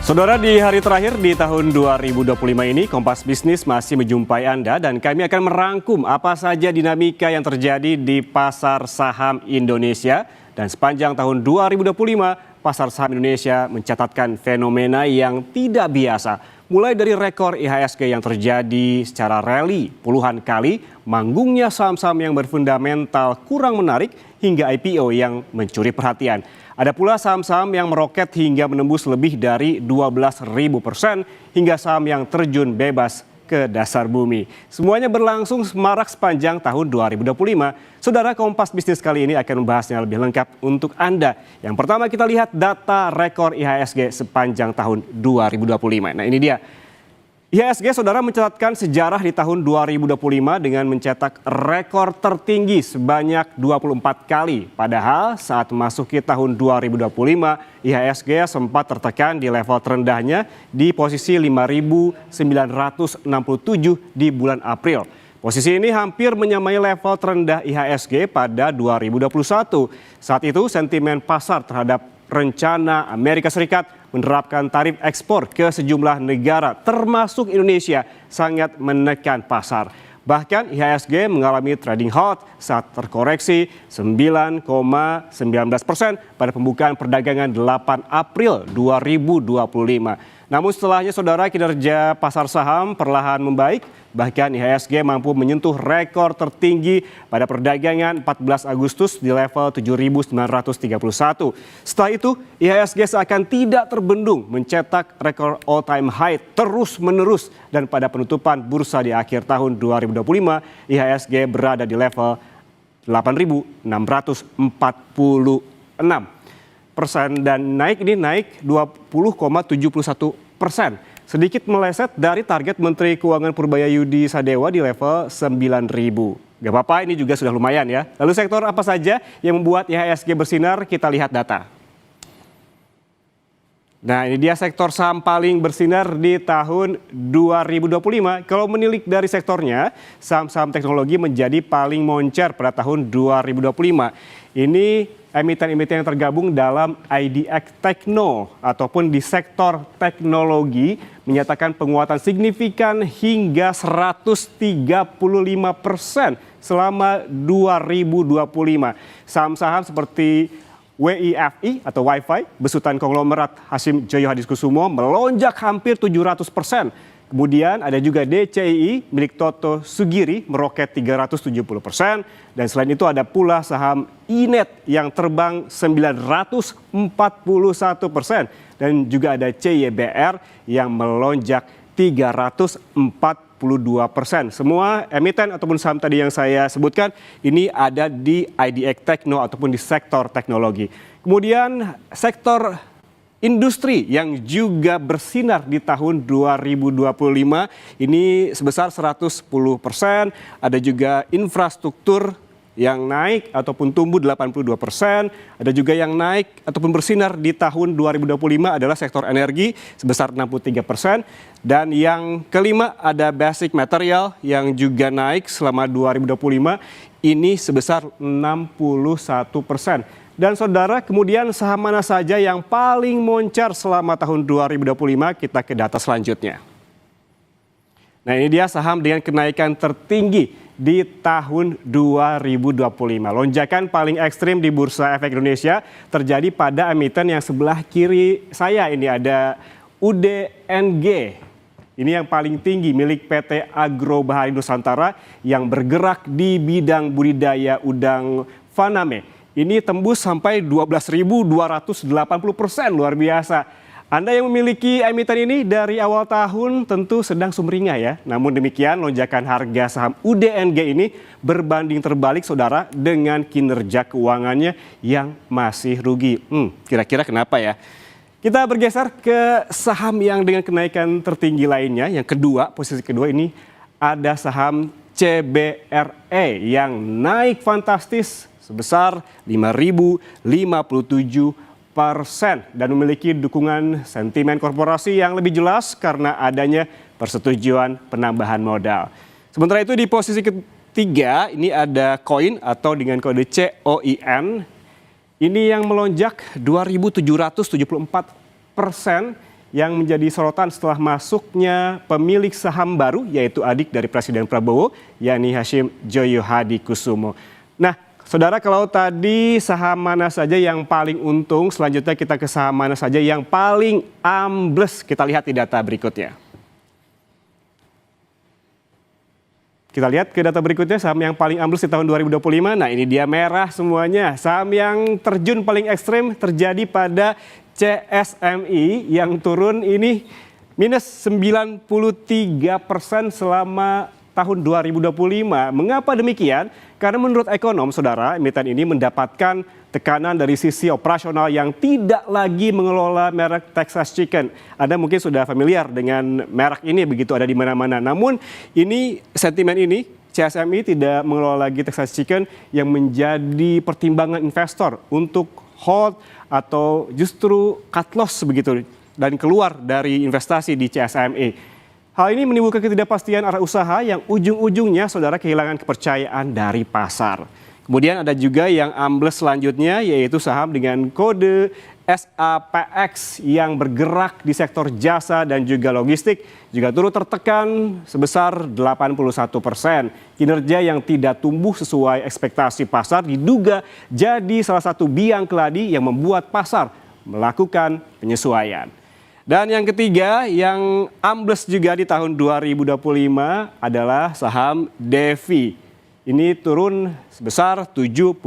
Saudara, di hari terakhir di tahun 2025 ini, Kompas Bisnis masih menjumpai Anda dan kami akan merangkum apa saja dinamika yang terjadi di pasar saham Indonesia. Dan sepanjang tahun 2025, pasar saham Indonesia mencatatkan fenomena yang tidak biasa. Mulai dari rekor IHSG yang terjadi secara rally puluhan kali, manggungnya saham-saham yang berfundamental kurang menarik, hingga IPO yang mencuri perhatian. Ada pula saham-saham yang meroket hingga menembus lebih dari 12.000%, hingga saham yang terjun bebas ke dasar bumi. Semuanya berlangsung semarak sepanjang tahun 2025. Saudara, Kompas Bisnis kali ini akan membahasnya lebih lengkap untuk Anda. Yang pertama, kita lihat data rekor IHSG sepanjang tahun 2025. Nah, ini dia. IHSG, saudara, mencatatkan sejarah di tahun 2025 dengan mencetak rekor tertinggi sebanyak 24 kali. Padahal saat memasuki tahun 2025, IHSG sempat tertekan di level terendahnya di posisi 5.967 di bulan April. Posisi ini hampir menyamai level terendah IHSG pada 2021. Saat itu sentimen pasar terhadap rencana Amerika Serikat menerapkan tarif ekspor ke sejumlah negara termasuk Indonesia sangat menekan pasar. Bahkan IHSG mengalami trading halt saat terkoreksi 9,19% pada pembukaan perdagangan 8 April 2025. Namun setelahnya, saudara, kinerja pasar saham perlahan membaik. Bahkan IHSG mampu menyentuh rekor tertinggi pada perdagangan 14 Agustus di level 7.931. Setelah itu, IHSG seakan tidak terbendung mencetak rekor all-time high terus-menerus. Dan pada penutupan bursa di akhir tahun 2025, IHSG berada di level 8.646% dan naik 20,71%. Sedikit meleset dari target Menteri Keuangan Purbaya Yudi Sadewa di level 9.000. Gak apa-apa, ini juga sudah lumayan ya. Lalu sektor apa saja yang membuat IHSG bersinar? Kita lihat data. Nah, ini dia sektor saham paling bersinar di tahun 2025. Kalau menilik dari sektornya, saham-saham teknologi menjadi paling moncer pada tahun 2025. Ini emiten-emiten yang tergabung dalam IDX Tekno ataupun di sektor teknologi menyatakan penguatan signifikan hingga 135% selama 2025. Saham-saham seperti WIFI atau Wi-Fi, besutan konglomerat Hasim Joyo Hadikusumo melonjak hampir 700%. Kemudian ada juga DCII milik Toto Sugiri meroket 370%. Dan selain itu ada pula saham Inet yang terbang 941%. Dan juga ada CYBR yang melonjak 342%. Semua emiten ataupun saham tadi yang saya sebutkan ini ada di IDX Tekno ataupun di sektor teknologi. Kemudian sektor industri yang juga bersinar di tahun 2025 ini sebesar 110%. Ada juga infrastruktur yang naik ataupun tumbuh 82%. Ada juga yang naik ataupun bersinar di tahun 2025 adalah sektor energi sebesar 63%. Dan yang kelima ada basic material yang juga naik selama 2025 ini sebesar 61%. Dan saudara, kemudian saham mana saja yang paling moncer selama tahun 2025? Kita ke data selanjutnya. Nah, ini dia saham dengan kenaikan tertinggi di tahun 2025. Lonjakan paling ekstrim di Bursa Efek Indonesia terjadi pada emiten yang sebelah kiri saya. Ini ada UDNG. Ini yang paling tinggi milik PT Agro Bahari Nusantara yang bergerak di bidang budidaya udang faname. Ini tembus sampai 12.280%, luar biasa. Anda yang memiliki emiten ini dari awal tahun tentu sedang sumringah ya. Namun demikian lonjakan harga saham UDNG ini berbanding terbalik, saudara, dengan kinerja keuangannya yang masih rugi. Kira-kira kenapa ya? Kita bergeser ke saham yang dengan kenaikan tertinggi lainnya. Yang kedua, posisi kedua ini ada saham CBRE yang naik fantastis sebesar 5.057% dan memiliki dukungan sentimen korporasi yang lebih jelas karena adanya persetujuan penambahan modal. Sementara itu di posisi ketiga ini ada Koin atau dengan kode COIN. Ini yang melonjak 2.774%, yang menjadi sorotan setelah masuknya pemilik saham baru, yaitu adik dari Presiden Prabowo, yakni Hashim Joyo Hadikusumo. Nah, saudara, kalau tadi saham mana saja yang paling untung, selanjutnya kita ke saham mana saja yang paling ambles. Kita lihat di data berikutnya. Kita lihat ke data berikutnya, saham yang paling ambles di tahun 2025. Nah, ini dia merah semuanya. Saham yang terjun paling ekstrim terjadi pada CSMI yang turun ini minus 93% selama tahun 2025. Mengapa demikian? Karena menurut ekonom, saudara, emiten ini mendapatkan tekanan dari sisi operasional yang tidak lagi mengelola merek Texas Chicken. Anda mungkin sudah familiar dengan merek ini, begitu ada di mana-mana. Namun ini sentimen ini, CSMI tidak mengelola lagi Texas Chicken yang menjadi pertimbangan investor untuk hold atau justru cut loss begitu dan keluar dari investasi di CSMI. Hal ini menimbulkan ketidakpastian arah usaha yang ujung-ujungnya saudara kehilangan kepercayaan dari pasar. Kemudian ada juga yang ambles selanjutnya, yaitu saham dengan kode SAPX yang bergerak di sektor jasa dan juga logistik juga turut tertekan sebesar 81%. Kinerja yang tidak tumbuh sesuai ekspektasi pasar diduga jadi salah satu biang keladi yang membuat pasar melakukan penyesuaian. Dan yang ketiga yang ambles juga di tahun 2025 adalah saham Devi. Ini turun sebesar 79%.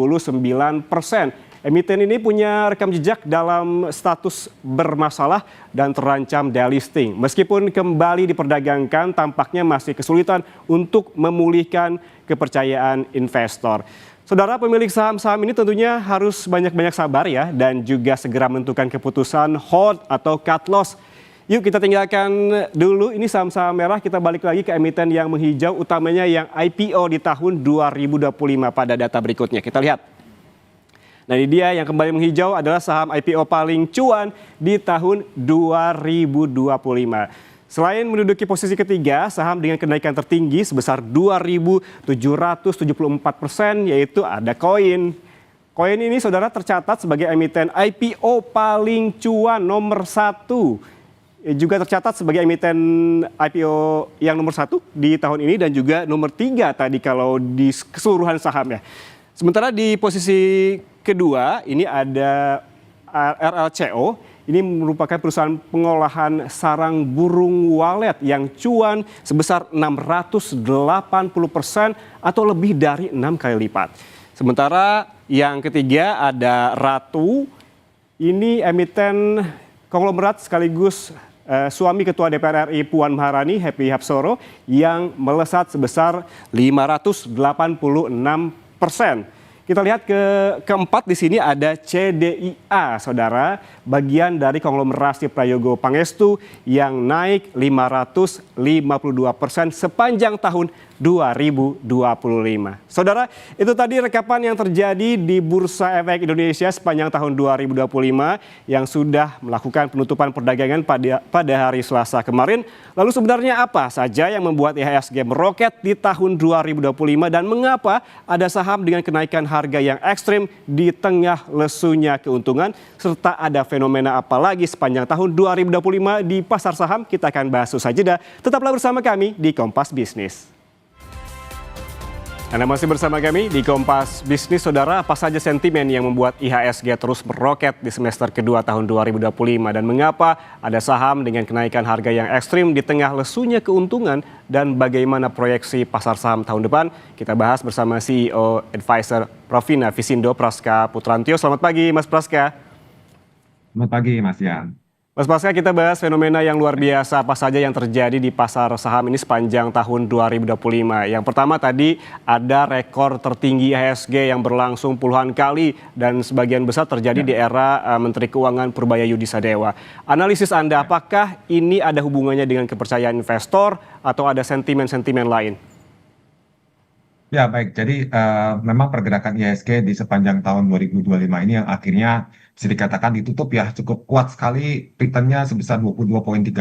Emiten ini punya rekam jejak dalam status bermasalah dan terancam delisting. Meskipun kembali diperdagangkan, tampaknya masih kesulitan untuk memulihkan kepercayaan investor. Saudara, pemilik saham-saham ini tentunya harus banyak-banyak sabar ya, dan juga segera menentukan keputusan hold atau cut loss. Yuk kita tinggalkan dulu ini saham-saham merah, kita balik lagi ke emiten yang menghijau, utamanya yang IPO di tahun 2025 pada data berikutnya. Kita lihat. Nah, ini dia yang kembali menghijau adalah saham IPO paling cuan di tahun 2025. Selain menduduki posisi ketiga, saham dengan kenaikan tertinggi sebesar 2.774%, yaitu ada Koin. Koin ini saudara tercatat sebagai emiten IPO paling cuan nomor 1. Juga tercatat sebagai emiten IPO yang nomor 1 di tahun ini dan juga nomor 3 tadi kalau di keseluruhan sahamnya. Sementara di posisi kedua ini ada RLCO. Ini merupakan perusahaan pengolahan sarang burung walet yang cuan sebesar 680% atau lebih dari 6 kali lipat. Sementara yang ketiga ada Ratu. Ini emiten konglomerat sekaligus suami Ketua DPR RI Puan Maharani, Happy Hapsoro, yang melesat sebesar 586%. Kita lihat keempat di sini ada CDIA, saudara, bagian dari konglomerasi Prayogo Pangestu yang naik 552% sepanjang tahun 2025. Saudara, itu tadi rekapan yang terjadi di Bursa Efek Indonesia sepanjang tahun 2025 yang sudah melakukan penutupan perdagangan pada hari Selasa kemarin. Lalu sebenarnya apa saja yang membuat IHSG meroket di tahun 2025 dan mengapa ada saham dengan kenaikan harga yang ekstrim di tengah lesunya keuntungan, serta ada fenomena apa lagi sepanjang tahun 2025 di pasar saham? Kita akan bahas usai jeda. Tetaplah bersama kami di Kompas Bisnis. Anda masih bersama kami di Kompas Bisnis, saudara. Apa saja sentimen yang membuat IHSG terus meroket di semester kedua tahun 2025 dan mengapa ada saham dengan kenaikan harga yang ekstrim di tengah lesunya keuntungan dan bagaimana proyeksi pasar saham tahun depan? Kita bahas bersama CEO Advisor Provina Visindo, Praska Putrantio. Selamat pagi, Mas Praska. Selamat pagi, Mas Yan. Mas Praska, kita bahas fenomena yang luar biasa apa saja yang terjadi di pasar saham ini sepanjang tahun 2025. Yang pertama tadi ada rekor tertinggi IHSG yang berlangsung puluhan kali dan sebagian besar terjadi di era Menteri Keuangan Purbaya Yudisadewa. Analisis Anda, apakah ini ada hubungannya dengan kepercayaan investor atau ada sentimen-sentimen lain? Ya, baik. Jadi memang pergerakan IHSG di sepanjang tahun 2025 ini yang akhirnya bisa dikatakan ditutup ya cukup kuat sekali, returnnya sebesar 22,13%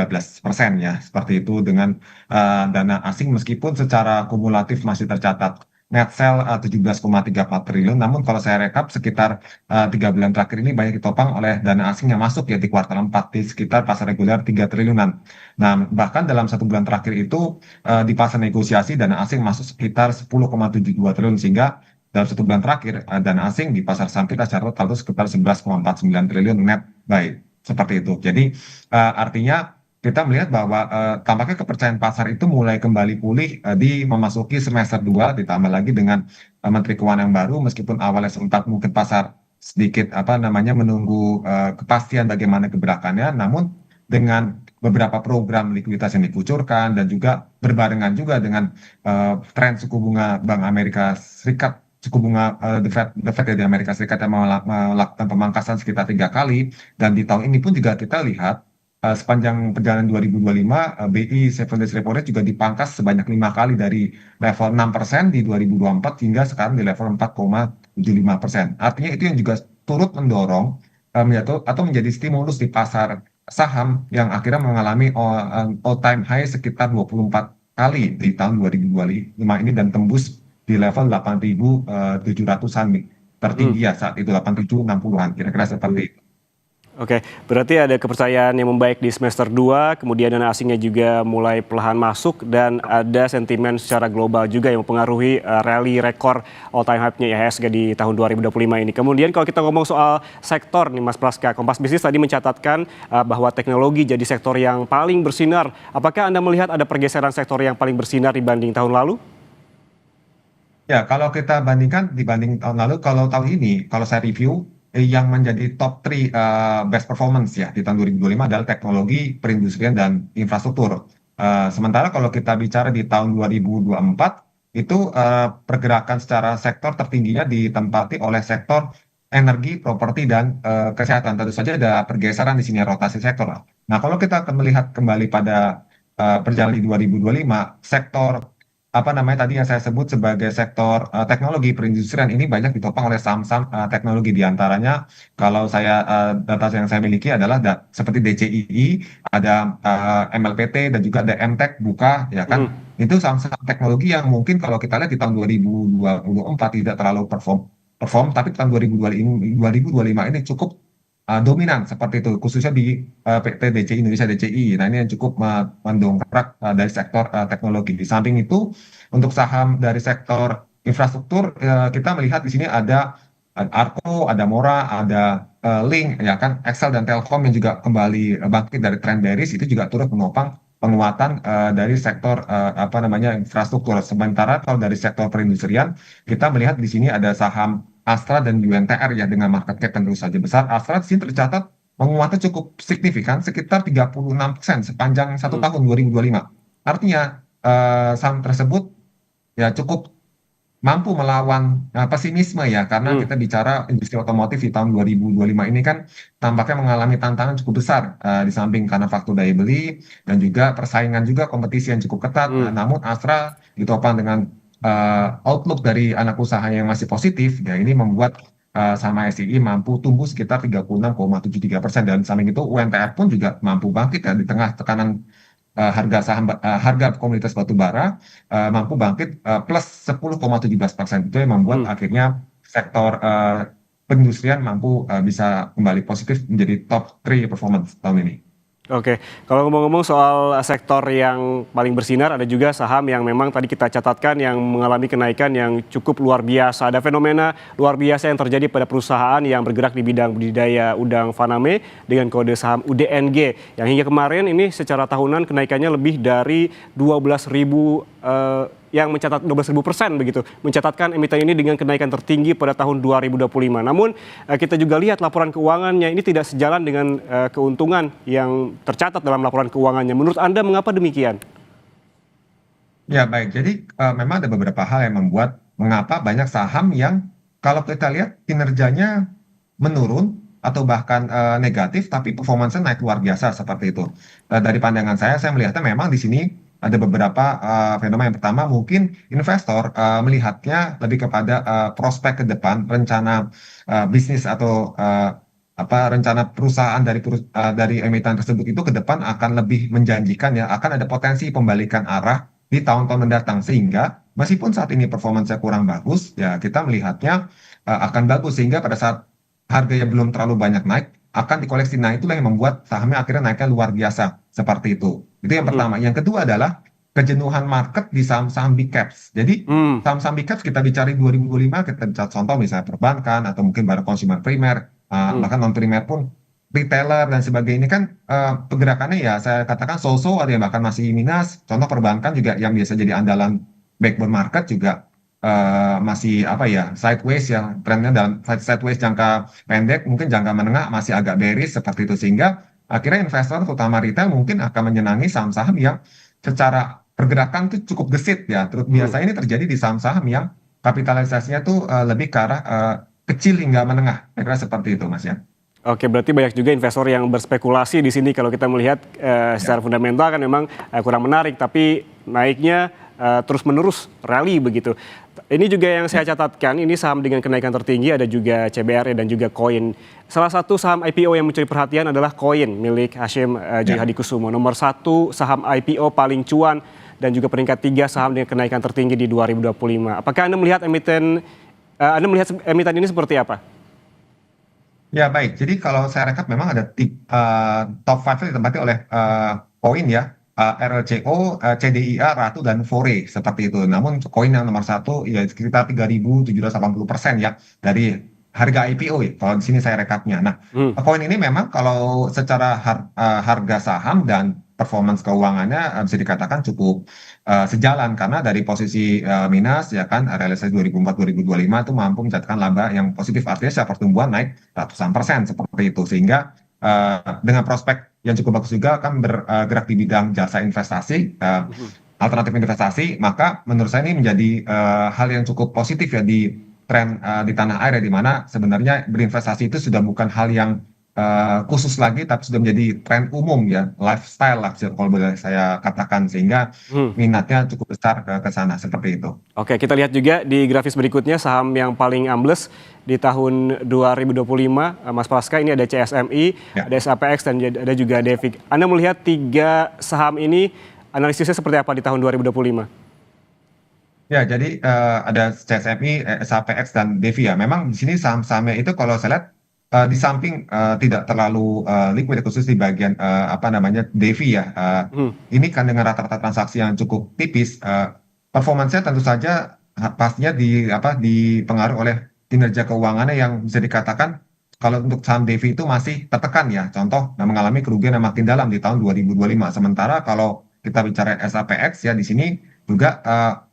ya. Seperti itu dengan dana asing meskipun secara kumulatif masih tercatat net sale 17,34 triliun. Namun kalau saya rekap sekitar 3 bulan terakhir ini banyak ditopang oleh dana asing yang masuk ya di kuartal 4 di sekitar pasar reguler 3 triliunan. Nah, bahkan dalam 1 bulan terakhir itu di pasar negosiasi dana asing masuk sekitar 10,72 triliun sehingga dalam 1 bulan terakhir dana asing di pasar saham kita secara total itu sekitar 11,49 triliun net buy seperti itu. Jadi artinya kita melihat bahwa tampaknya kepercayaan pasar itu mulai kembali pulih di memasuki semester 2 ditambah lagi dengan Menteri Keuangan yang baru meskipun awalnya sempat mungkin pasar sedikit apa namanya menunggu kepastian bagaimana gebrakannya, namun dengan beberapa program likuiditas yang dikucurkan dan juga berbarengan juga dengan tren suku bunga Bank Amerika Serikat, suku bunga the Fed dari Amerika Serikat yang melakukan pemangkasan sekitar 3 kali, dan di tahun ini pun juga kita lihat sepanjang perjalanan 2025 BI 7 days repo rate juga dipangkas sebanyak 5 kali dari level 6% di 2024 hingga sekarang di level 4,75%. Artinya itu yang juga turut mendorong atau menjadi stimulus di pasar saham yang akhirnya mengalami all time high sekitar 24 kali di tahun 2025 ini dan tembus di level 8.700-an tertinggi ya saat itu 8.760-an kira-kira seperti itu. Oke, berarti ada kepercayaan yang membaik di semester 2, kemudian dana asingnya juga mulai perlahan masuk, dan ada sentimen secara global juga yang mempengaruhi rally rekor all time high-nya IHSG di tahun 2025 ini. Kemudian kalau kita ngomong soal sektor nih Mas Praska, Kompas Bisnis tadi mencatatkan bahwa teknologi jadi sektor yang paling bersinar. Apakah Anda melihat ada pergeseran sektor yang paling bersinar dibanding tahun lalu? Ya, kalau kita bandingkan dibanding tahun lalu, kalau tahun ini, kalau saya review, yang menjadi top 3 best performance ya di tahun 2025 adalah teknologi, perindustrian, dan infrastruktur. Sementara kalau kita bicara di tahun 2024, itu pergerakan secara sektor tertingginya ditempati oleh sektor energi, properti, dan kesehatan. Tentu saja ada pergeseran di sini rotasi sektor. Nah, kalau kita akan melihat kembali pada perjalanan di 2025, sektor apa namanya tadi yang saya sebut sebagai sektor teknologi perindustrian ini banyak ditopang oleh saham-saham teknologi, di antaranya kalau saya data yang saya miliki adalah seperti DCII, ada MLPT, dan juga ada MTEK Buka ya kan. Itu saham-saham teknologi yang mungkin kalau kita lihat di tahun 2024 tidak terlalu perform, tapi tahun 2025 ini cukup dominan seperti itu, khususnya di PT DCI Indonesia DCI. Nah, ini yang cukup mendongkrak dari sektor teknologi. Di samping itu, untuk saham dari sektor infrastruktur, kita melihat di sini ada Arco, ada Mora, ada Link, ya kan, Excel dan Telkom yang juga kembali bangkit dari tren bearish, itu juga turut menopang penguatan dari sektor apa namanya infrastruktur. Sementara kalau dari sektor perindustrian, kita melihat di sini ada saham Astra dan UNTR ya dengan market cap tentu saja besar. Astra di sini tercatat menguatnya cukup signifikan sekitar 36% sepanjang 1 tahun 2025. Artinya saham tersebut ya cukup mampu melawan pesimisme ya, karena kita bicara industri otomotif di tahun 2025 ini kan tampaknya mengalami tantangan cukup besar di samping karena faktor daya beli dan juga persaingan juga kompetisi yang cukup ketat. Namun Astra ditopang dengan outlook dari anak usaha yang masih positif ya, ini membuat sama SII mampu tumbuh sekitar 36,73%, dan samping itu UNTR pun juga mampu bangkit ya di tengah tekanan harga komoditas batu bara, mampu bangkit plus 10,17%. Itu yang membuat akhirnya sektor perindustrian mampu bisa kembali positif menjadi top 3 performance tahun ini. Oke, kalau ngomong-ngomong soal sektor yang paling bersinar, ada juga saham yang memang tadi kita catatkan yang mengalami kenaikan yang cukup luar biasa. Ada fenomena luar biasa yang terjadi pada perusahaan yang bergerak di bidang budidaya udang faname dengan kode saham UDNG, yang hingga kemarin ini secara tahunan kenaikannya lebih dari 12.000 yang mencatat 12.000% begitu, mencatatkan emiten ini dengan kenaikan tertinggi pada tahun 2025. Namun kita juga lihat laporan keuangannya ini tidak sejalan dengan keuntungan yang tercatat dalam laporan keuangannya. Menurut Anda mengapa demikian? Ya baik, jadi memang ada beberapa hal yang membuat mengapa banyak saham yang kalau kita lihat kinerjanya menurun atau bahkan negatif, tapi performanya naik luar biasa seperti itu. Dari pandangan saya melihatnya memang di sini ada beberapa fenomena. Yang pertama mungkin investor melihatnya lebih kepada prospek ke depan, rencana bisnis atau apa rencana perusahaan dari emiten tersebut itu ke depan akan lebih menjanjikan ya, akan ada potensi pembalikan arah di tahun-tahun mendatang. Sehingga meskipun saat ini performanya kurang bagus, ya kita melihatnya akan bagus. Sehingga pada saat harganya belum terlalu banyak naik, akan dikoleksi. Nah, itulah yang membuat sahamnya akhirnya naiknya luar biasa. Seperti itu. Itu yang Mhm. pertama. Yang kedua adalah kejenuhan market di saham-saham big caps. Jadi Hmm. saham-saham big caps kita bicara 2025, kita bicara contoh misalnya perbankan atau mungkin barang konsumer primer, Hmm. bahkan non primer pun retailer dan sebagainya ini kan pergerakannya ya saya katakan so-so, ada yang bahkan masih minus. Contoh perbankan juga yang biasa jadi andalan backbone market juga masih apa ya sideways ya trennya dalam sideways jangka pendek, mungkin jangka menengah masih agak bearish seperti itu, sehingga akhirnya investor terutama retail mungkin akan menyenangi saham-saham yang secara pergerakan tuh cukup gesit ya. Terus Hmm. biasanya ini terjadi di saham-saham yang kapitalisasinya tuh lebih ke arah kecil hingga menengah. Saya kira seperti itu, Mas ya. Oke, berarti banyak juga investor yang berspekulasi di sini kalau kita melihat Ya. secara fundamental kan memang kurang menarik, tapi naiknya terus-menerus rally begitu. Ini juga yang saya catatkan, ini saham dengan kenaikan tertinggi ada juga CBR dan juga Koin. Salah satu saham IPO yang mencuri perhatian adalah Koin milik Hashim Joy Ya. Hadikusumo. Nomor satu saham IPO paling cuan dan juga peringkat tiga saham dengan kenaikan tertinggi di 2025. Apakah Anda melihat Anda melihat emiten ini seperti apa? Ya, baik. Jadi kalau saya rekap memang ada top 5 ditempati oleh koin ya, RLCO, CDIA, Ratu, dan Fore seperti itu. Namun koin yang nomor satu ya sekitar 3.780% ya dari harga IPO ya. Kalau di sini saya rekapnya. Nah, Hmm. koin ini memang kalau secara harga saham dan performance keuangannya bisa dikatakan cukup sejalan karena dari posisi minus ya kan realisasi 2004-2025 itu mampu mencatatkan laba yang positif, artinya secara pertumbuhan naik ratusan persen seperti itu, sehingga dengan prospek yang cukup bagus juga kan bergerak di bidang jasa investasi, Mhm. alternatif investasi, maka menurut saya ini menjadi hal yang cukup positif ya di tren di tanah air ya, di mana sebenarnya berinvestasi itu sudah bukan hal yang khusus lagi, tapi sudah menjadi tren umum ya, lifestyle lah kalau boleh saya katakan, sehingga Hmm. minatnya cukup besar ke sana seperti itu. Oke, kita lihat juga di grafis berikutnya saham yang paling ambles di tahun 2025, Mas Praska, ini ada CSMI, Ya. ada SAPX, dan ada juga Devik. Anda melihat tiga saham ini, analisisnya seperti apa di tahun 2025? Ya, jadi ada CSMI, SAPX, dan Devi ya. Memang di sini saham-sahamnya itu kalau saya lihat di samping tidak terlalu liquid khusus di bagian apa namanya Devi ya. Hmm. Ini kan dengan rata-rata transaksi yang cukup tipis, performansnya tentu saja pastinya dipengaruhi oleh kinerja keuangannya yang bisa dikatakan kalau untuk saham Devi itu masih tertekan ya. Contoh mengalami kerugian yang makin dalam di tahun 2025. Sementara kalau kita bicara SAPX ya di sini juga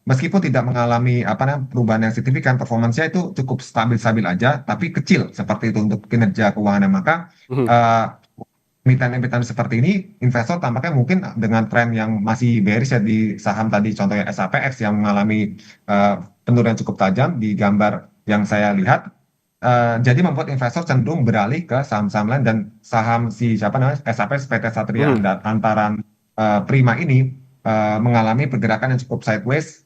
meskipun tidak mengalami apa namanya perubahan yang signifikan, performansnya itu cukup stabil-stabil aja, tapi kecil seperti itu untuk kinerja keuangannya. Maka Hmm. eh, emiten-emiten seperti ini, investor tampaknya mungkin dengan tren yang masih bearish ya di saham tadi, contohnya SAPX yang mengalami eh, penurunan cukup tajam di gambar yang saya lihat. Jadi membuat investor cenderung beralih ke saham-saham lain, dan saham si siapa namanya SAPX PT Satria Hmm. Antaran Prima ini mengalami pergerakan yang cukup sideways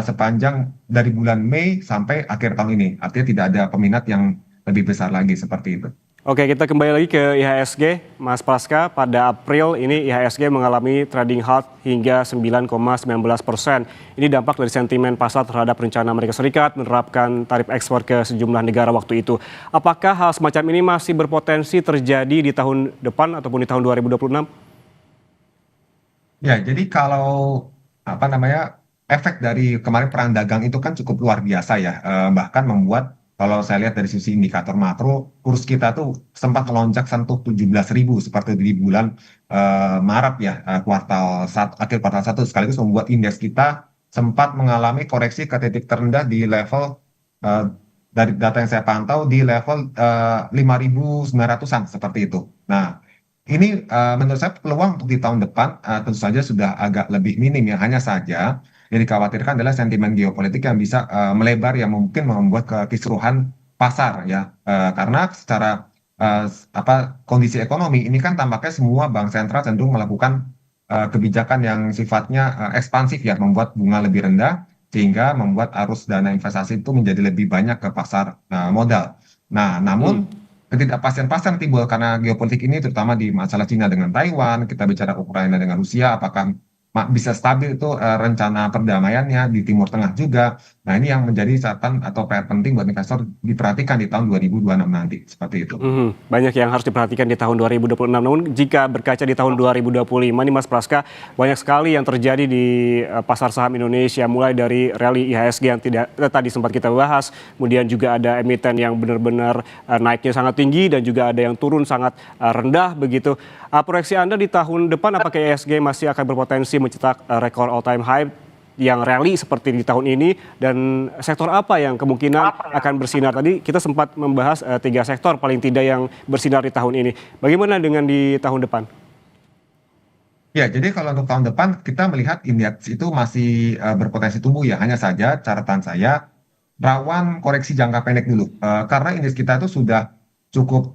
sepanjang dari bulan Mei sampai akhir tahun ini. Artinya tidak ada peminat yang lebih besar lagi seperti itu. Oke, kita kembali lagi ke IHSG, Mas Praska. Pada April ini IHSG mengalami trading halt hingga 9,19%. Ini dampak dari sentimen pasar terhadap rencana Amerika Serikat menerapkan tarif ekspor ke sejumlah negara waktu itu. Apakah hal semacam ini masih berpotensi terjadi di tahun depan ataupun di tahun 2026? Ya, jadi kalau apa namanya efek dari kemarin perang dagang itu kan cukup luar biasa ya, bahkan membuat kalau saya lihat dari sisi indikator makro, kurs kita tuh sempat melonjak sentuh 17.000 seperti di bulan Maret ya, akhir kuartal satu, sekaligus membuat indeks kita sempat mengalami koreksi ke titik terendah di level eh, dari data yang saya pantau di level 5.900-an seperti itu. Nah, ini menurut saya peluang untuk di tahun depan tentu saja sudah agak lebih minim ya. Hanya saja yang dikhawatirkan adalah sentimen geopolitik yang bisa melebar, yang mungkin membuat kekisruhan pasar ya. Karena secara apa kondisi ekonomi ini kan tampaknya semua bank sentral cenderung melakukan kebijakan yang sifatnya ekspansif ya, membuat bunga lebih rendah sehingga membuat arus dana investasi itu menjadi lebih banyak ke pasar modal. Nah, namun Hmm. ketidakpastian-pastian timbul karena geopolitik ini, terutama di masalah Cina dengan Taiwan, kita bicara Ukraina dengan Rusia, apakah bisa stabil itu rencana perdamaiannya di Timur Tengah juga. Nah, ini yang menjadi catatan atau PR penting buat investor diperhatikan di tahun 2026 nanti, seperti itu. Banyak yang harus diperhatikan di tahun 2026. Namun jika berkaca di tahun 2025 nih Mas Praska, banyak sekali yang terjadi di pasar saham Indonesia, mulai dari rally IHSG yang tidak tadi sempat kita bahas, kemudian juga ada emiten yang benar-benar naiknya sangat tinggi dan juga ada yang turun sangat rendah begitu. Proyeksi Anda di tahun depan apakah IHSG masih akan berpotensi mencetak rekor all time high yang rally seperti di tahun ini, dan sektor apa yang kemungkinan akan bersinar? Tadi kita sempat membahas 3 sektor paling tidak yang bersinar di tahun ini. Bagaimana dengan di tahun depan? Ya, jadi kalau untuk tahun depan kita melihat indeks itu masih berpotensi tumbuh ya. Hanya saja catatan saya rawan koreksi jangka pendek dulu. Karena indeks kita itu sudah cukup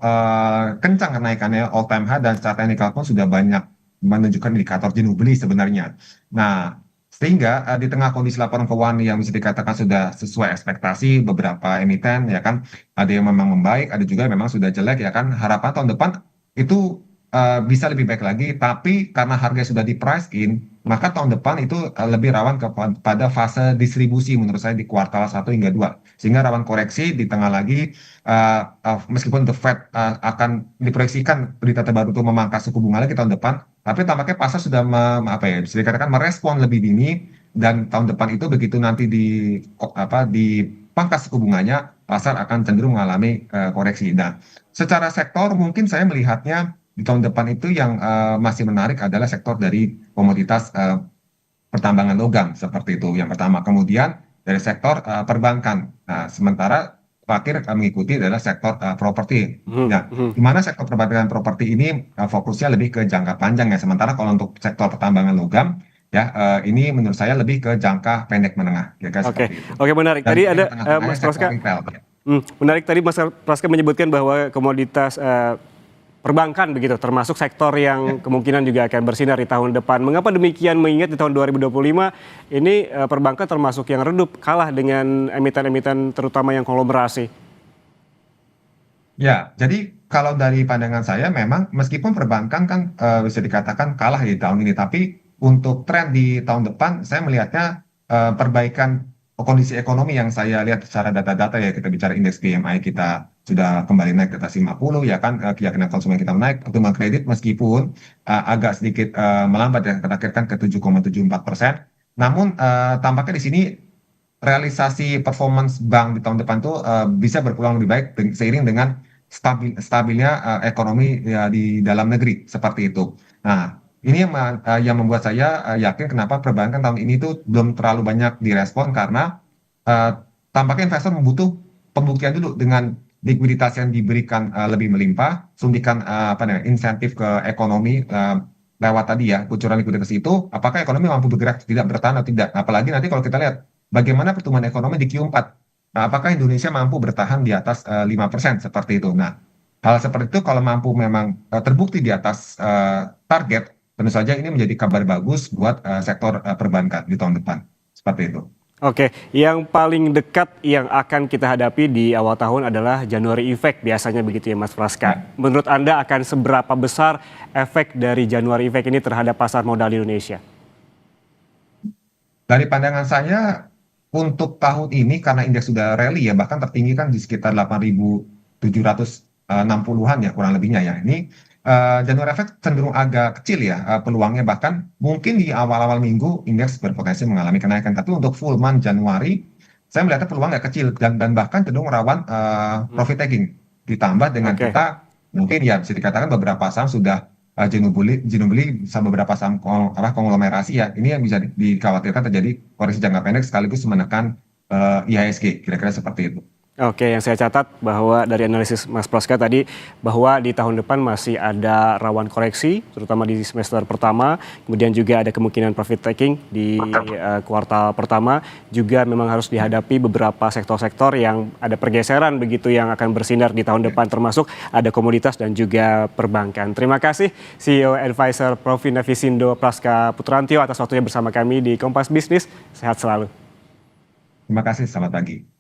kencang kenaikannya all time high dan secara teknikal pun sudah banyak menunjukkan indikator jenuh beli sebenarnya. Nah, sehingga di tengah kondisi laporan keuangan yang bisa dikatakan sudah sesuai ekspektasi beberapa emiten ya kan, ada yang memang membaik, ada juga yang memang sudah jelek ya kan. Harapan tahun depan itu bisa lebih baik lagi, tapi karena harga sudah di price in, maka tahun depan itu lebih rawan kepada fase distribusi menurut saya di kuartal 1 hingga 2, sehingga rawan koreksi di tengah lagi meskipun The Fed akan diproyeksikan berita terbaru itu memangkas suku bunga lagi tahun depan, tapi tampaknya pasar sudah apa ya, bisa dikatakan merespon lebih dini, dan tahun depan itu begitu nanti dipangkas suku bunganya, pasar akan cenderung mengalami koreksi. Nah, secara sektor mungkin saya melihatnya di tahun depan itu yang masih menarik adalah sektor dari komoditas pertambangan logam seperti itu yang pertama. Kemudian dari sektor perbankan. Nah, sementara terakhir mengikuti adalah sektor properti. Nah, di mana sektor perbankan properti ini fokusnya lebih ke jangka panjang ya. Sementara kalau untuk sektor pertambangan logam ya ini menurut saya lebih ke jangka pendek menengah. Ya, Oke, seperti itu. oke, menarik. Dan Tadi yang ada tengah-tengahnya Mas sektor Praska. retail. Ya. Menarik tadi Mas Praska menyebutkan bahwa komoditas perbankan begitu, termasuk sektor yang kemungkinan juga akan bersinar di tahun depan. Mengapa demikian? Mengingat di tahun 2025 ini perbankan termasuk yang redup, kalah dengan emiten-emiten terutama yang konglomerasi. Ya, jadi kalau dari pandangan saya memang meskipun perbankan kan bisa dikatakan kalah di tahun ini, tapi untuk tren di tahun depan saya melihatnya perbaikan kondisi ekonomi yang saya lihat secara data-data ya, kita bicara indeks PMI kita sudah kembali naik ke atas 50 ya kan, keyakinan konsumen kita menaik, pertumbuhan kredit meskipun agak sedikit melambat ya, terakhir kan ke 7,74%. Namun tampaknya di sini realisasi performance bank di tahun depan tuh bisa berpeluang lebih baik seiring dengan stabilnya ekonomi ya, di dalam negeri seperti itu. Nah, ini yang membuat saya yakin kenapa perbankan tahun ini tuh belum terlalu banyak direspon karena eh, tampaknya investor membutuh pembuktian dulu dengan likuiditas yang diberikan lebih melimpah, suntikan apa namanya insentif ke ekonomi lewat tadi ya kucuran likuiditas itu, apakah ekonomi mampu bergerak tidak bertahan atau tidak. Apalagi nanti kalau kita lihat bagaimana pertumbuhan ekonomi di Q4. Nah, apakah Indonesia mampu bertahan di atas 5% seperti itu? Nah, hal seperti itu kalau mampu memang terbukti di atas target, tentu saja ini menjadi kabar bagus buat sektor perbankan di tahun depan. Seperti itu. Oke, yang paling dekat yang akan kita hadapi di awal tahun adalah January Effect biasanya begitu ya Mas Praska. Menurut Anda akan seberapa besar efek dari January Effect ini terhadap pasar modal di Indonesia? Dari pandangan saya, untuk tahun ini karena indeks sudah rally ya, bahkan tertinggi kan di sekitar 8.760-an ya kurang lebihnya ya. Ini January Effect cenderung agak kecil ya peluangnya, bahkan mungkin di awal-awal minggu indeks berpotensi mengalami kenaikan. Tapi untuk full month Januari, saya melihatnya peluang nggak kecil dan bahkan cenderung rawan profit taking. Ditambah dengan Oke. kita mungkin ya bisa dikatakan beberapa saham sudah jenuh beli sama beberapa saham konglomerasi ya. Ini yang bisa dikhawatirkan terjadi koreksi jangka pendek sekaligus menekan IHSG, kira-kira seperti itu. Oke, yang saya catat bahwa dari analisis Mas Praska tadi bahwa di tahun depan masih ada rawan koreksi, terutama di semester pertama, kemudian juga ada kemungkinan profit taking di kuartal pertama, juga memang harus dihadapi beberapa sektor-sektor yang ada pergeseran begitu yang akan bersinar di tahun depan, termasuk ada komoditas dan juga perbankan. Terima kasih CEO Advisor Provina Visindo Praska Putrantio atas waktunya bersama kami di Kompas Bisnis. Sehat selalu. Terima kasih, selamat pagi.